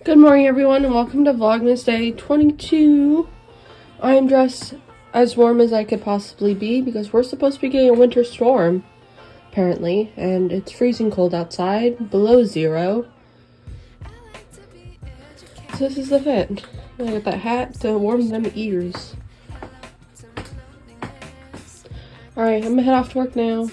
Good morning, everyone, and welcome to Vlogmas Day 22. I am dressed as warm as I could possibly be because we're supposed to be getting a winter storm, apparently, and it's freezing cold outside, below zero. So this is the fit. I got that hat to warm them ears. Alright, I'm gonna head off to work now.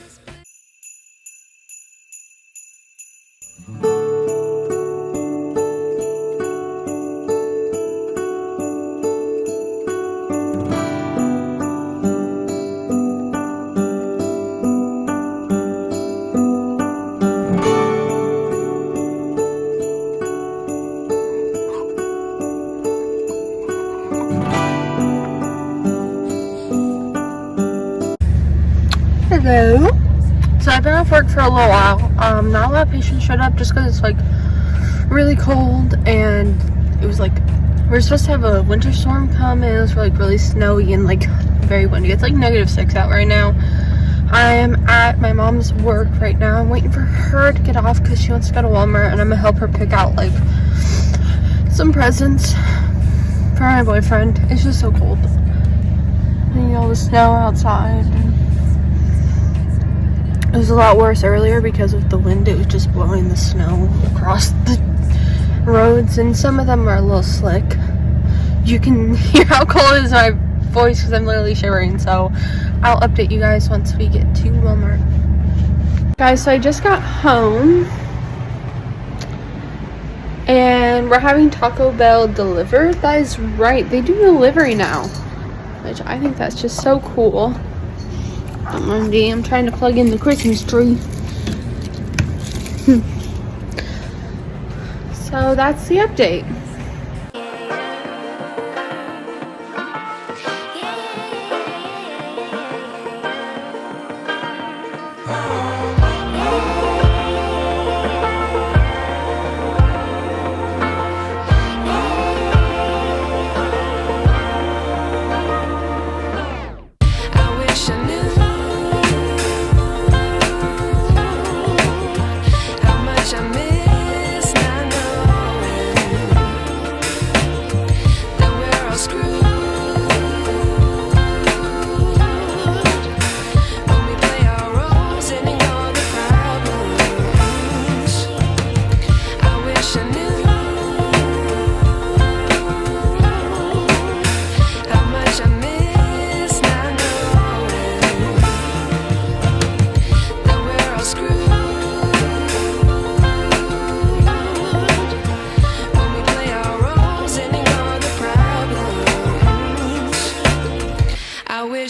Hello. So I've been off work for a little while. Not a lot of patients showed up just because it's like really cold, and it was like we're supposed to have a winter storm come, and it was like really snowy and like very windy. It's like -6 out right now. I am at my mom's work right now. I'm waiting for her to get off because she wants to go to Walmart, and I'm gonna help her pick out like some presents for my boyfriend. It's just so cold. And all the snow outside. It was a lot worse earlier because of the wind. It was just blowing the snow across the roads, and some of them are a little slick. You can hear how cold is my voice because I'm literally shivering, so I'll update you guys once we get to Walmart. Guys, so I just got home and we're having Taco Bell delivered. That is right, they do delivery now, which I think that's just so cool. I'm trying to plug in the Christmas tree. So that's the update.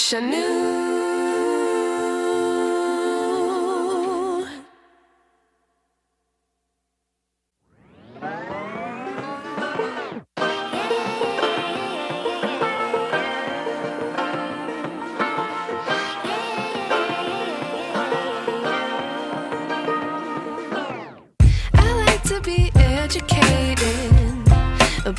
I knew. I like to be educated,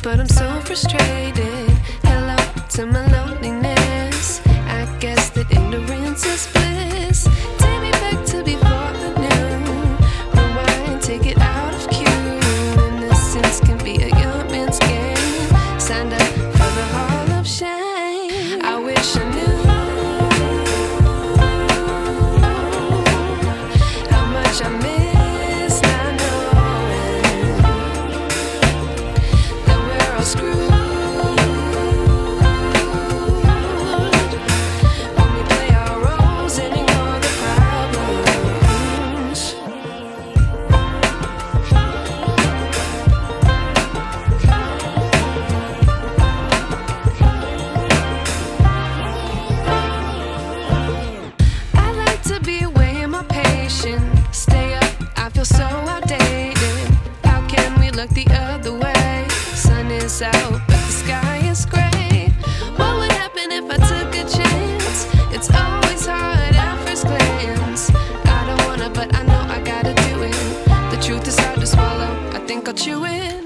but I'm so frustrated. Hello to my loneliness. I guess that ignorance is bliss. Take me back to before I knew. Rewind, take it out of cue. Innocence can be a young man's game. Signed up for the hall of shame. I wish I knew how much I miss not knowing that we're all screwed. Stay up, I feel so outdated. How can we look the other way? Sun is out, but the sky is gray. What would happen if I took a chance? It's always hard at first glance. I don't wanna, but I know I gotta do it. The truth is hard to swallow, I think I'll chew it.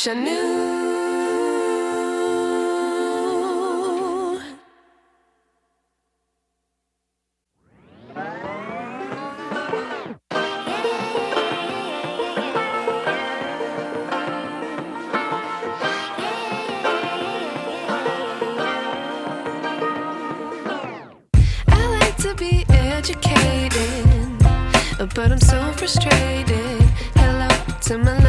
wish I knew. I like to be educated, but I'm so frustrated. Hello to my